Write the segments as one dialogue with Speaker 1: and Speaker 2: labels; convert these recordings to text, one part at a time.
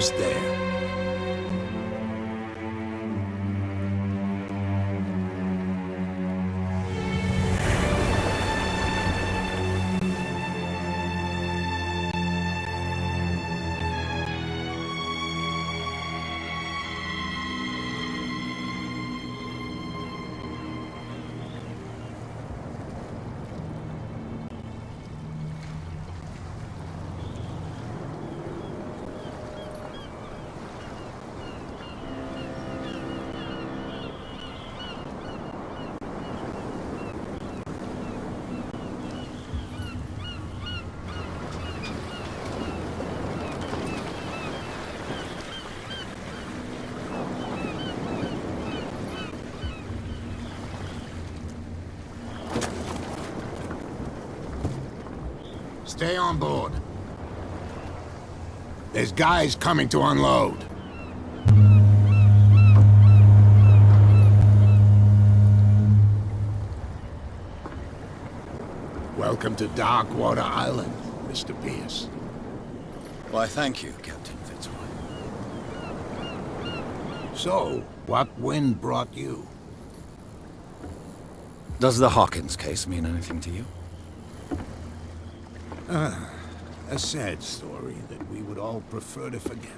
Speaker 1: almost there. Stay on board. There's guys coming to unload. Welcome to Darkwater Island, Mr. Pierce.
Speaker 2: Why, thank you, Captain Fitzroy.
Speaker 1: So, what wind brought you?
Speaker 2: Does the Hawkins case mean anything to you?
Speaker 1: A sad story that we would all prefer to forget.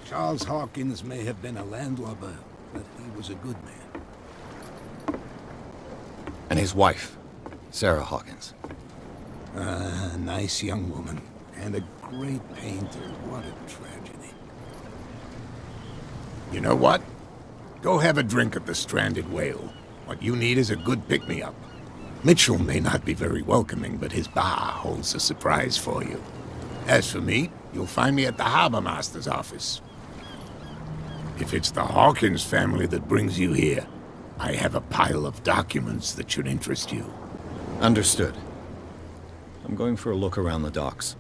Speaker 1: Charles Hawkins may have been a landlubber, but he was a good man.
Speaker 2: And his wife, Sarah Hawkins.
Speaker 1: A nice young woman, and a great painter. What a tragedy. You know what? Go have a drink at the Stranded Whale. What you need is a good pick-me-up. Mitchell may not be very welcoming, but his bar holds a surprise for you. As for me, you'll find me at the Harbor Master's office. If it's the Hawkins family that brings you here, I have a pile of documents that should interest you.
Speaker 2: Understood. I'm going for a look around the docks.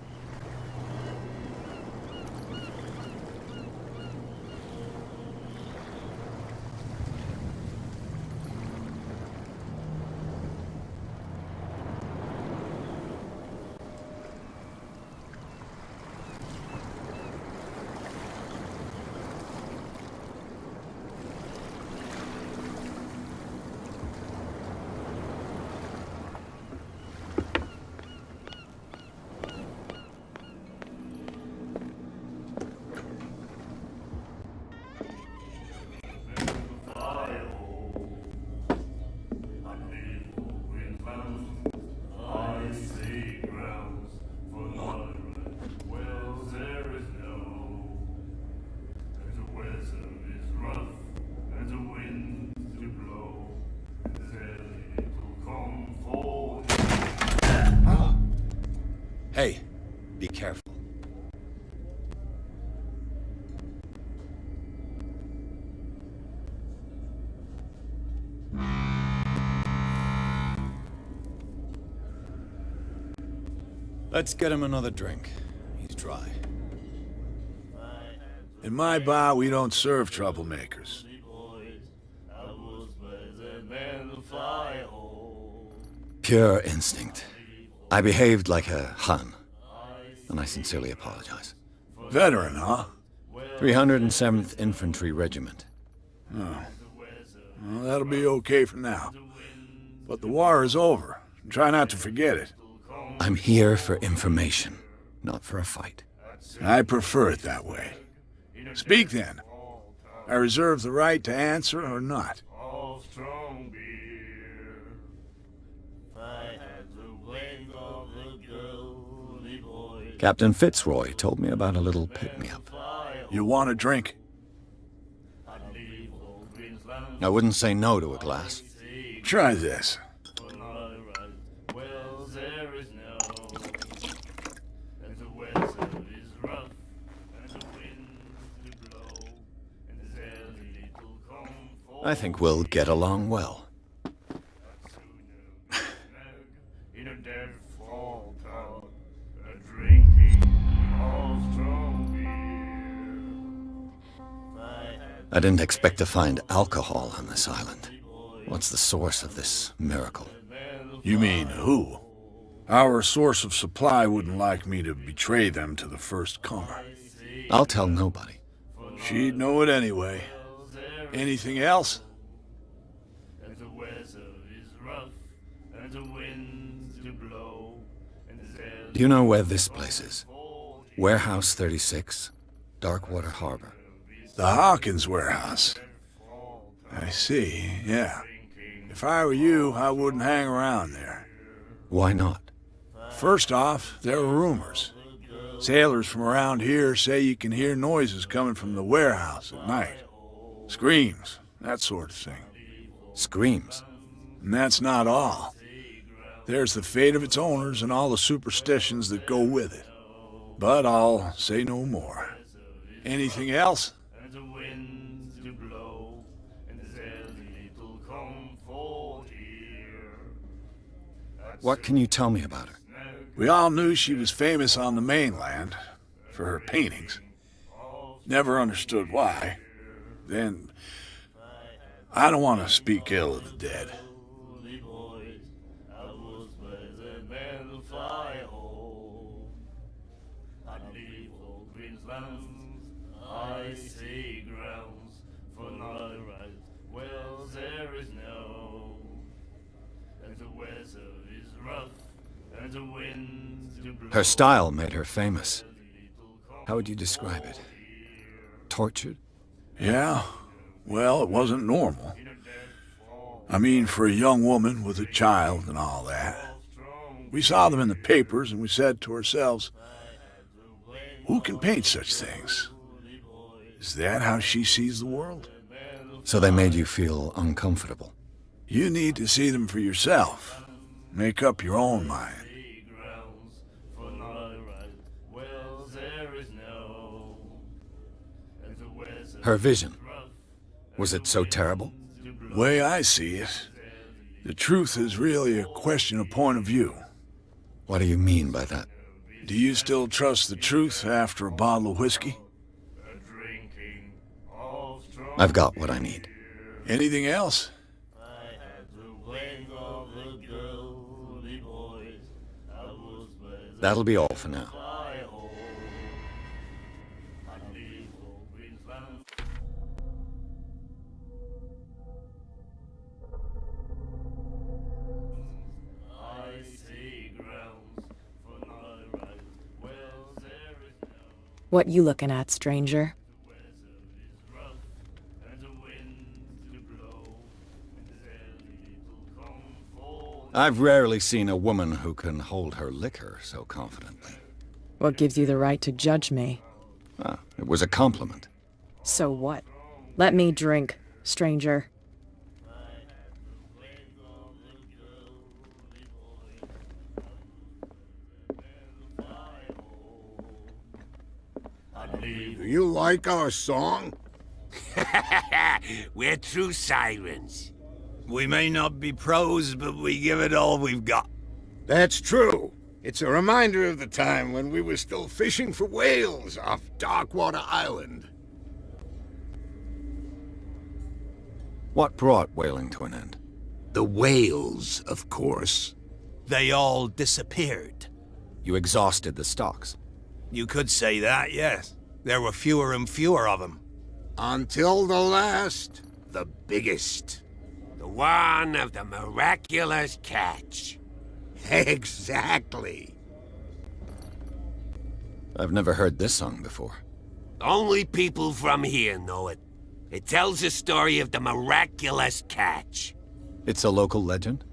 Speaker 2: Hey, be careful. Let's get him another drink. He's dry.
Speaker 3: In my bar, we don't serve troublemakers.
Speaker 2: Pure instinct. I behaved like a Hun, and I sincerely apologize.
Speaker 3: Veteran, huh?
Speaker 2: 307th Infantry Regiment.
Speaker 3: Oh. Well, that'll be okay for now. But the war is over. Try not to forget it.
Speaker 2: I'm here for information, not for a fight.
Speaker 3: I prefer it that way. Speak then. I reserve the right to answer or not.
Speaker 2: Captain Fitzroy told me about a little pick-me-up.
Speaker 3: You want a drink?
Speaker 2: I wouldn't say no to a glass.
Speaker 3: Try this.
Speaker 2: I think we'll get along well. I didn't expect to find alcohol on this island. What's the source of this miracle?
Speaker 3: You mean who? Our source of supply wouldn't like me to betray them to the first comer.
Speaker 2: I'll tell nobody.
Speaker 3: She'd know it anyway. Anything else?
Speaker 2: Do you know where this place is? Warehouse 36, Darkwater Harbor.
Speaker 3: The Hawkins warehouse. I see, yeah. If I were you, I wouldn't hang around there.
Speaker 2: Why not?
Speaker 3: First off, there are rumors. Sailors from around here say you can hear noises coming from the warehouse at night. Screams, that sort of thing.
Speaker 2: Screams?
Speaker 3: And that's not all. There's the fate of its owners and all the superstitions that go with it. But I'll say no more. Anything else?
Speaker 2: What can you tell me about her?
Speaker 3: We all knew she was famous on the mainland for her paintings. Never understood why. Then, I don't want to speak ill of the dead.
Speaker 2: Her style made her famous. How would you describe it? Tortured?
Speaker 3: Yeah, well, it wasn't normal. I mean, for a young woman with a child and all that. We saw them in the papers and we said to ourselves, who can paint such things? Is that how she sees the world?
Speaker 2: So they made you feel uncomfortable?
Speaker 3: You need to see them for yourself. Make up your own mind.
Speaker 2: Her vision, was it so terrible?
Speaker 3: The way I see it, the truth is really a question of point of view.
Speaker 2: What do you mean by that?
Speaker 3: Do you still trust the truth after a bottle of whiskey?
Speaker 2: I've got what I need.
Speaker 3: Anything else?
Speaker 2: That'll be all for now.
Speaker 4: What you looking at, stranger?
Speaker 2: I've rarely seen a woman who can hold her liquor so confidently.
Speaker 4: What gives you the right to judge me?
Speaker 2: Ah, it was a compliment.
Speaker 4: So what? Let me drink, stranger.
Speaker 1: Do you like our song?
Speaker 5: We're true sirens.
Speaker 6: We may not be pros, but we give it all we've got.
Speaker 1: That's true. It's a reminder of the time when we were still fishing for whales off Darkwater Island.
Speaker 2: What brought whaling to an end?
Speaker 1: The whales, of course.
Speaker 6: They all disappeared.
Speaker 2: You exhausted the stocks.
Speaker 6: You could say that, yes. There were fewer and fewer of them.
Speaker 1: Until the last, the biggest.
Speaker 5: The one of the miraculous catch.
Speaker 1: Exactly.
Speaker 2: I've never heard this song before.
Speaker 5: Only people from here know it. It tells the story of the miraculous catch.
Speaker 2: It's a local legend?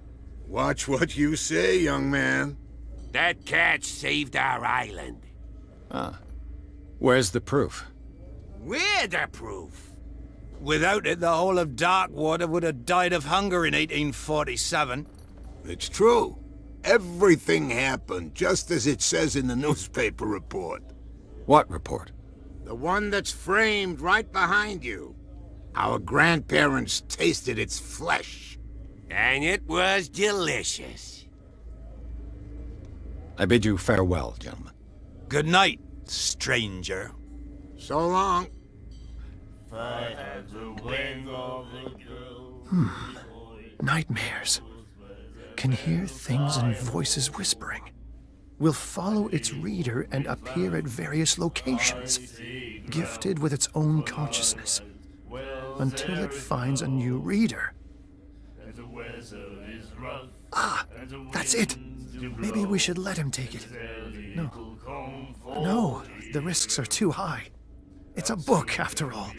Speaker 1: Watch what you say, young man.
Speaker 5: That catch saved our island.
Speaker 2: Ah. Where's the proof?
Speaker 5: We're the proof.
Speaker 6: Without it, the whole of Darkwater would have died of hunger in 1847.
Speaker 1: It's true. Everything happened just as it says in the newspaper report.
Speaker 2: What report?
Speaker 1: The one that's framed right behind you. Our grandparents tasted its flesh.
Speaker 5: And it was delicious.
Speaker 2: I bid you farewell, gentlemen.
Speaker 6: Good night, stranger.
Speaker 1: So long.
Speaker 7: Nightmares. Can hear things and voices whispering. will follow its reader and appear at various locations, gifted with its own consciousness, until it finds a new reader. Ah, that's it. Maybe we should let him take it. No. No, the risks are too high. It's a book, after all.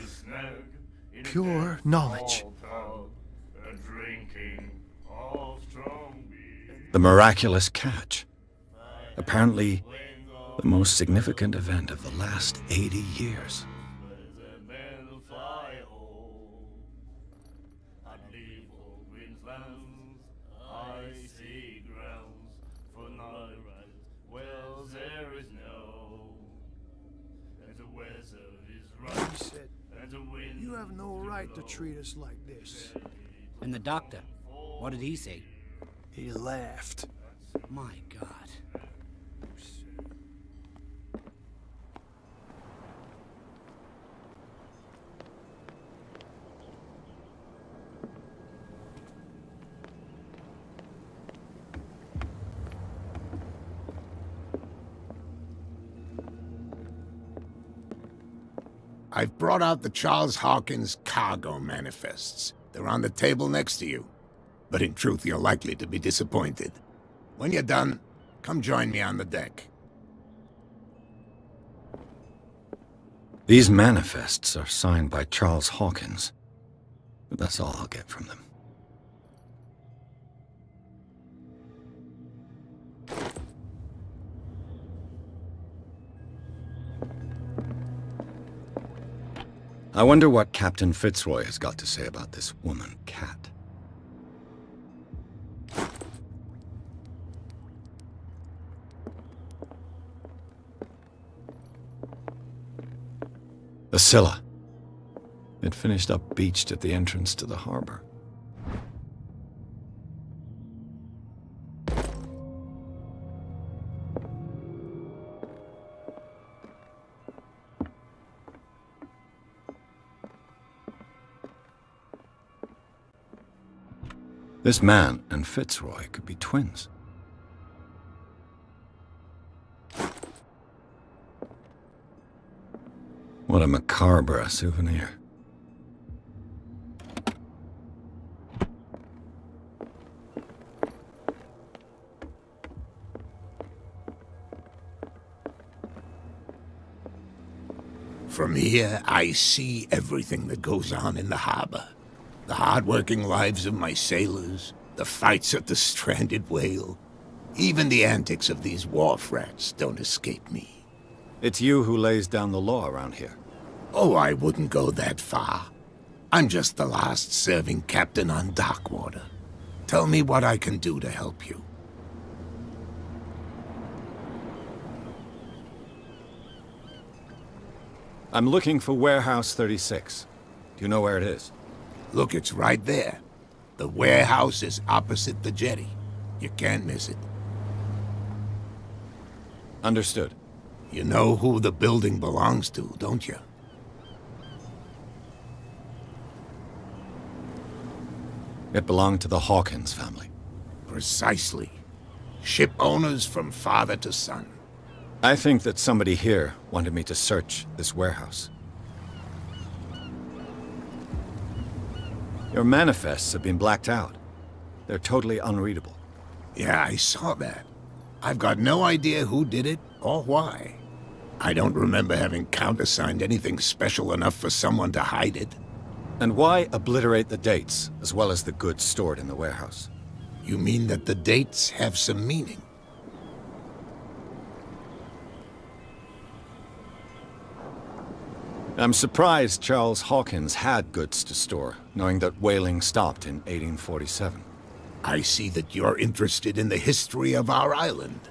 Speaker 7: Pure knowledge.
Speaker 2: The miraculous catch. Apparently, the most significant event of the last 80 years.
Speaker 7: He said, "You have no right to treat us like this."
Speaker 8: And the doctor, what did he say?
Speaker 7: He laughed.
Speaker 8: My God.
Speaker 1: I've brought out the Charles Hawkins cargo manifests. They're on the table next to you. But in truth, you're likely to be disappointed. When you're done, come join me on the deck.
Speaker 2: These manifests are signed by Charles Hawkins, but that's all I'll get from them. I wonder what Captain Fitzroy has got to say about this woman, Cat. The Scylla. It finished up beached at the entrance to the harbor. This man and Fitzroy could be twins. What a macabre souvenir.
Speaker 1: From here, I see everything that goes on in the harbor. The hard-working lives of my sailors, the fights at the stranded whale. Even the antics of these wharf rats don't escape me.
Speaker 2: It's you who lays down the law around here.
Speaker 1: Oh, I wouldn't go that far. I'm just the last serving captain on Darkwater. Tell me what I can do to help you.
Speaker 2: I'm looking for Warehouse 36. Do you know where it is?
Speaker 1: Look, it's right there. The warehouse is opposite the jetty. You can't miss it.
Speaker 2: Understood.
Speaker 1: You know who the building belongs to, don't you?
Speaker 2: It belonged to the Hawkins family.
Speaker 1: Precisely. Ship owners from father to son.
Speaker 2: I think that somebody here wanted me to search this warehouse. Your manifests have been blacked out. They're totally unreadable.
Speaker 1: Yeah, I saw that. I've got no idea who did it or why. I don't remember having countersigned anything special enough for someone to hide it.
Speaker 2: And why obliterate the dates, as well as the goods stored in the warehouse?
Speaker 1: You mean that the dates have some meaning?
Speaker 2: I'm surprised Charles Hawkins had goods to store, knowing that whaling stopped in 1847.
Speaker 1: I see that you're interested in the history of our island.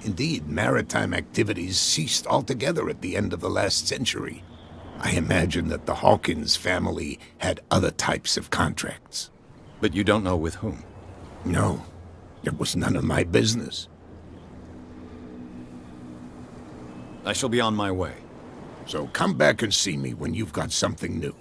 Speaker 1: Indeed, maritime activities ceased altogether at the end of the last century. I imagine that the Hawkins family had other types of contracts.
Speaker 2: But you don't know with whom?
Speaker 1: No, it was none of my business.
Speaker 2: I shall be on my way.
Speaker 1: So come back and see me when you've got something new.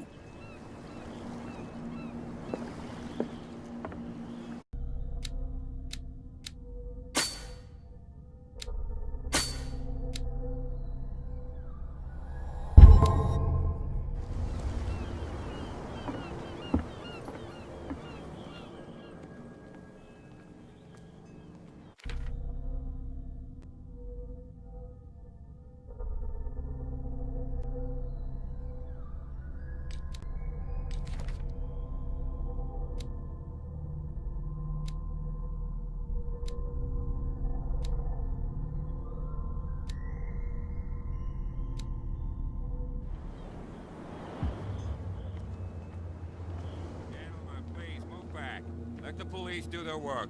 Speaker 5: Let the police do their work.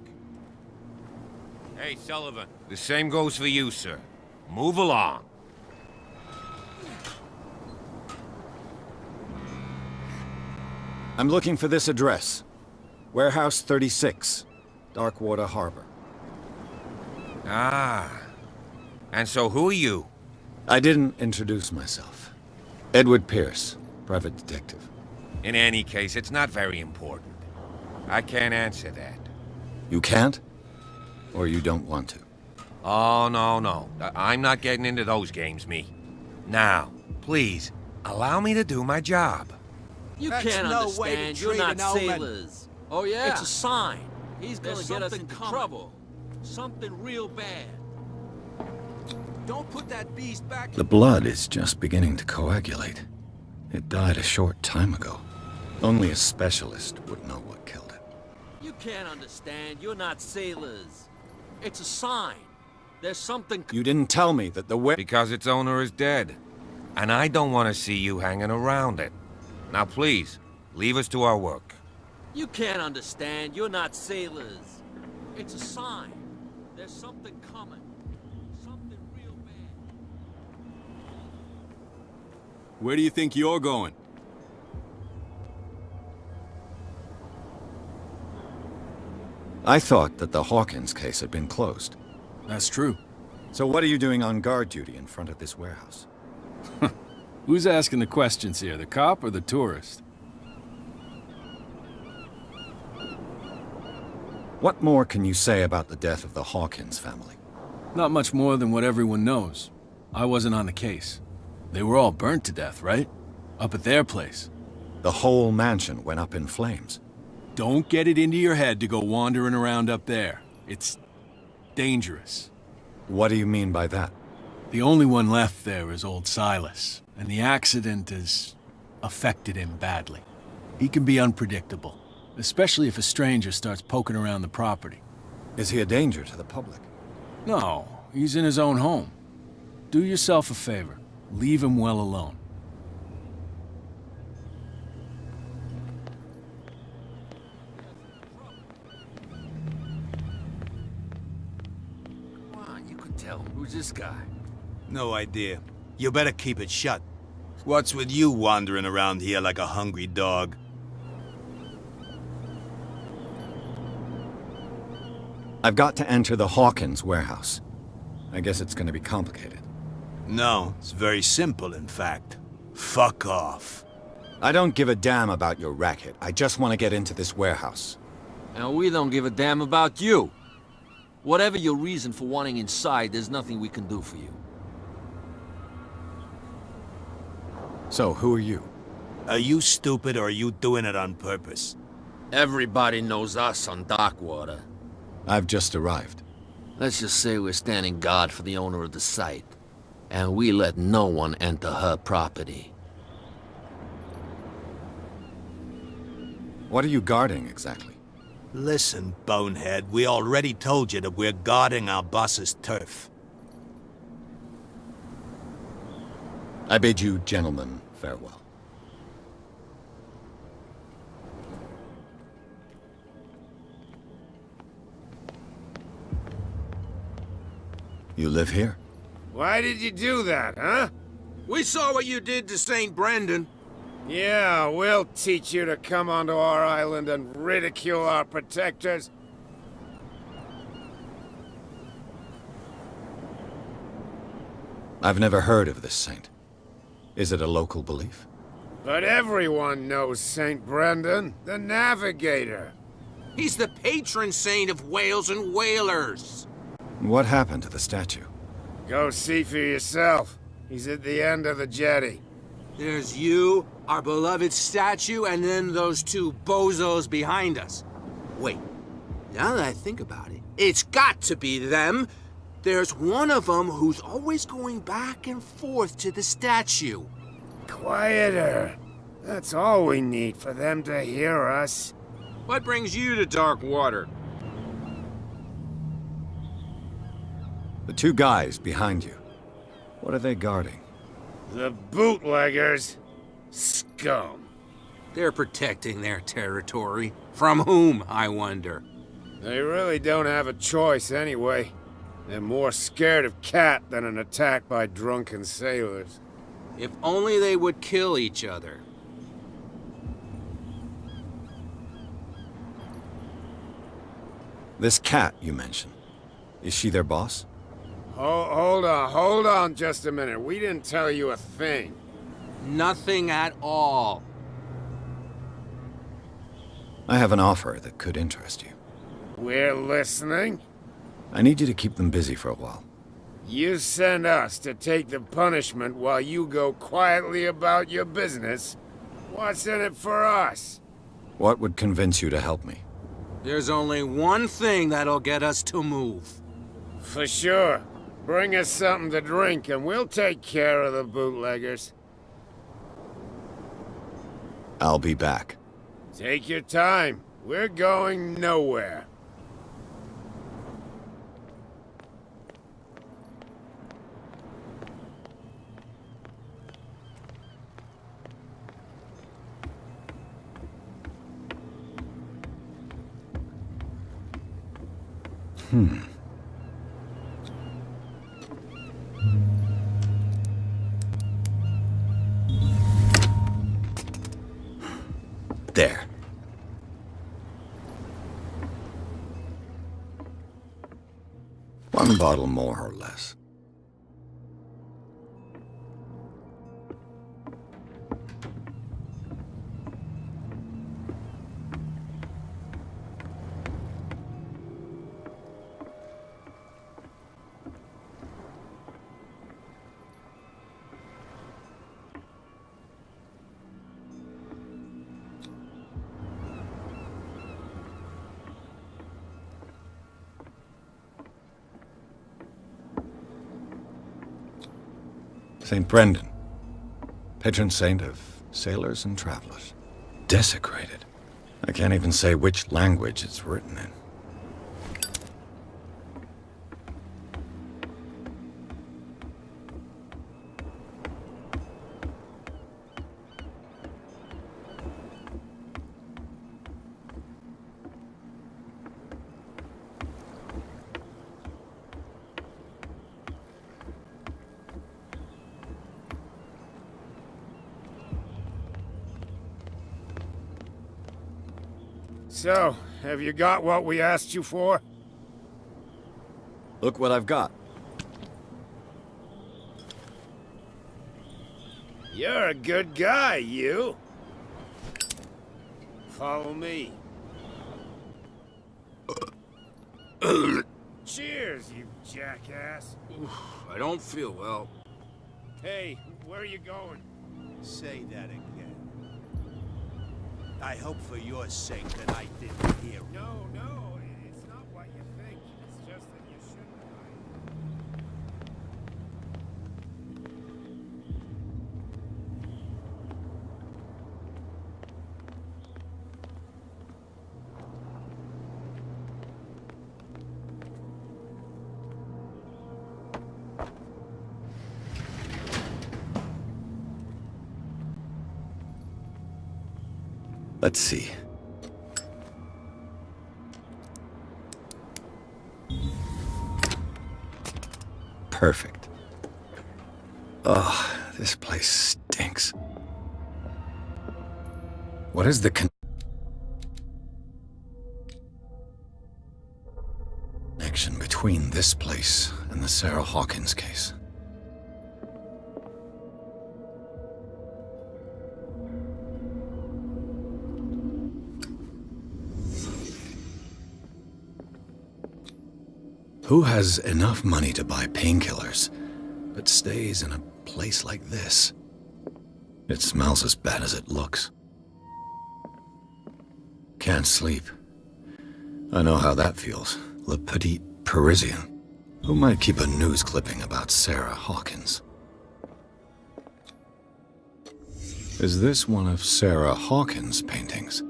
Speaker 5: Hey, Sullivan. The same goes for you, sir. Move along.
Speaker 2: I'm looking for this address. Warehouse 36, Darkwater Harbor.
Speaker 5: Ah. And so who are you?
Speaker 2: I didn't introduce myself. Edward Pierce, private detective.
Speaker 5: In any case, it's not very important. I can't answer that.
Speaker 2: You can't? Or you don't want to?
Speaker 5: Oh, no. I'm not getting into those games, me. Now, please, allow me to do my job.
Speaker 9: You
Speaker 10: That's
Speaker 9: can't
Speaker 10: no way to
Speaker 9: understand. You're
Speaker 10: treat
Speaker 9: not
Speaker 10: an omen.
Speaker 9: sailors. Oh, yeah? It's a sign.
Speaker 10: He's
Speaker 9: There's
Speaker 10: gonna get us
Speaker 9: something
Speaker 10: into
Speaker 9: coming.
Speaker 10: trouble.
Speaker 9: Something real bad.
Speaker 10: Don't put that beast back.
Speaker 2: The blood is just beginning to coagulate. It died a short time ago. Only a specialist would know what killed it.
Speaker 9: You can't understand. You're not sailors. It's a sign. There's something...
Speaker 2: You didn't tell me that the
Speaker 5: Because its owner is dead. And I don't want to see you hanging around it. Now please, leave us to our work.
Speaker 9: You can't understand. You're not sailors. It's a sign. There's something coming. Something real bad.
Speaker 11: Where do you think you're going?
Speaker 2: I thought that the Hawkins case had been closed.
Speaker 11: That's true.
Speaker 2: So what are you doing on guard duty in front of this warehouse?
Speaker 11: Who's asking the questions here, the cop or the tourist?
Speaker 2: What more can you say about the death of the Hawkins family?
Speaker 11: Not much more than what everyone knows. I wasn't on the case. They were all burnt to death, right? Up at their place.
Speaker 2: The whole mansion went up in flames.
Speaker 11: Don't get it into your head to go wandering around up there. It's dangerous.
Speaker 2: What do you mean by that?
Speaker 11: The only one left there is old Silas, and the accident has affected him badly. He can be unpredictable, especially if a stranger starts poking around the property.
Speaker 2: Is he a danger to the public?
Speaker 11: No, he's in his own home. Do yourself a favor. Leave him well alone.
Speaker 9: Come on, you could tell. Who's this guy?
Speaker 6: No idea. You better keep it shut. What's with you wandering around here like a hungry dog?
Speaker 2: I've got to enter the Hawkins warehouse. I guess it's gonna be complicated.
Speaker 6: No, it's very simple, in fact. Fuck off.
Speaker 2: I don't give a damn about your racket. I just want to get into this warehouse.
Speaker 9: And we don't give a damn about you. Whatever your reason for wanting inside, there's nothing we can do for you.
Speaker 2: So, who are you?
Speaker 6: Are you stupid or are you doing it on purpose?
Speaker 9: Everybody knows us on Darkwater.
Speaker 2: I've just arrived.
Speaker 9: Let's just say we're standing guard for the owner of the site. And we let no one enter her property.
Speaker 2: What are you guarding, exactly?
Speaker 6: Listen, bonehead, we already told you that we're guarding our boss's turf.
Speaker 2: I bid you gentlemen farewell. You live here?
Speaker 12: Why did you do that, huh?
Speaker 10: We saw what you did to St. Brendan.
Speaker 12: Yeah, we'll teach you to come onto our island and ridicule our protectors.
Speaker 2: I've never heard of this saint. Is it a local belief?
Speaker 12: But everyone knows St. Brendan, the Navigator.
Speaker 10: He's the patron saint of whales and whalers.
Speaker 2: What happened to the statue?
Speaker 12: Go see for yourself. He's at the end of the jetty.
Speaker 10: There's you, our beloved statue, and then those two bozos behind us. Wait, now that I think about it, it's got to be them. There's one of them who's always going back and forth to the statue.
Speaker 12: Quieter. That's all we need for them to hear us.
Speaker 10: What brings you to Darkwater?
Speaker 2: The two guys behind you. What are they guarding?
Speaker 12: The bootleggers. Scum.
Speaker 10: They're protecting their territory. From whom, I wonder?
Speaker 12: They really don't have a choice anyway. They're more scared of Cat than an attack by drunken sailors.
Speaker 10: If only they would kill each other.
Speaker 2: This Cat you mentioned, is she their boss?
Speaker 12: Hold on just a minute. We didn't tell you a thing.
Speaker 10: Nothing at all.
Speaker 2: I have an offer that could interest you.
Speaker 12: We're listening.
Speaker 2: I need you to keep them busy for a while.
Speaker 12: You send us to take the punishment while you go quietly about your business. What's in it for us?
Speaker 2: What would convince you to help me?
Speaker 10: There's only one thing that'll get us to move.
Speaker 12: For sure. Bring us something to drink and we'll take care of the bootleggers.
Speaker 2: I'll be back.
Speaker 12: Take your time. We're going nowhere.
Speaker 2: There. One bottle more or less. St. Brendan, patron saint of sailors and travelers. Desecrated. I can't even say which language it's written in.
Speaker 12: So, have you got what we asked you for?
Speaker 2: Look what I've got.
Speaker 12: You're a good guy, you. Follow me. Cheers, you jackass.
Speaker 10: I don't feel well.
Speaker 12: Hey, where are you going?
Speaker 6: Say that again. I hope for your sake that I didn't hear.
Speaker 12: No, it's not what you think. It's just that you shouldn't.
Speaker 2: Let's see. Perfect. Oh, this place stinks. What is the connection between this place and the Sarah Hawkins case? Who has enough money to buy painkillers, but stays in a place like this? It smells as bad as it looks. Can't sleep. I know how that feels. Le Petit Parisien. Who might keep a news clipping about Sarah Hawkins? Is this one of Sarah Hawkins' paintings?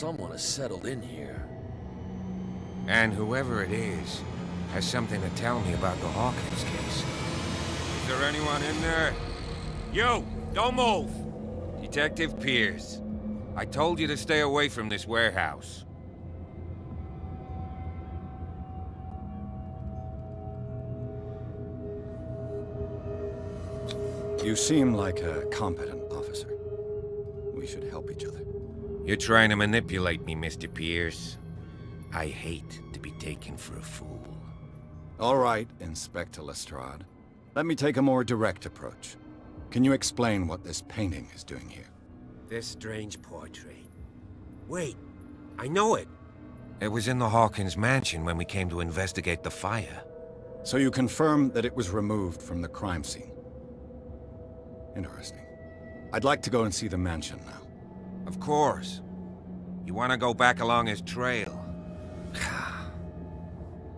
Speaker 9: someone has settled in here.
Speaker 5: And whoever it is has something to tell me about the Hawkins case. Is there anyone in there? You! Don't move! Detective Pierce. I told you to stay away from this warehouse.
Speaker 2: You seem like a competent officer. We should help each other.
Speaker 5: You're trying to manipulate me, Mr. Pierce. I hate to be taken for a fool.
Speaker 2: All right, Inspector Lestrade. Let me take a more direct approach. Can you explain what this painting is doing here?
Speaker 5: This strange portrait. Wait, I know it. It was in the Hawkins mansion when we came to investigate the fire.
Speaker 2: So you confirm that it was removed from the crime scene? Interesting. I'd like to go and see the mansion now.
Speaker 5: Of course. You want to go back along his trail?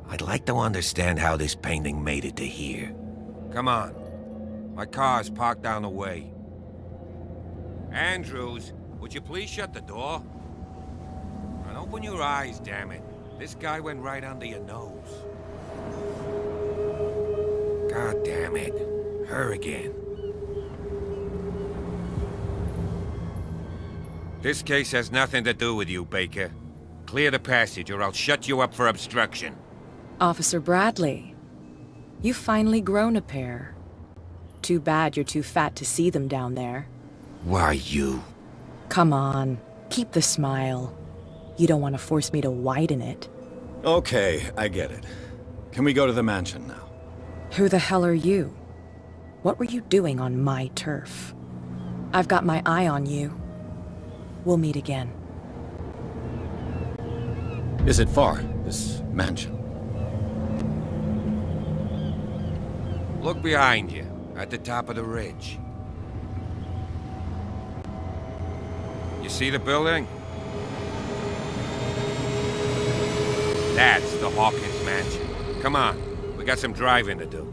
Speaker 5: I'd like to understand how this painting made it to here. Come on. My car's parked down the way. Andrews, would you please shut the door? And open your eyes, damn it. This guy went right under your nose. God damn it. Her again. This case has nothing to do with you, Baker. Clear the passage or I'll shut you up for obstruction.
Speaker 4: Officer Bradley, you've finally grown a pair. Too bad you're too fat to see them down there.
Speaker 5: Why you?
Speaker 4: Come on, keep the smile. You don't want to force me to widen it.
Speaker 2: Okay, I get it. Can we go to the mansion now?
Speaker 4: Who the hell are you? What were you doing on my turf? I've got my eye on you. We'll meet again.
Speaker 2: Is it far, this mansion?
Speaker 5: Look behind you, at the top of the ridge. You see the building? That's the Hawkins mansion. Come on, we got some driving to do.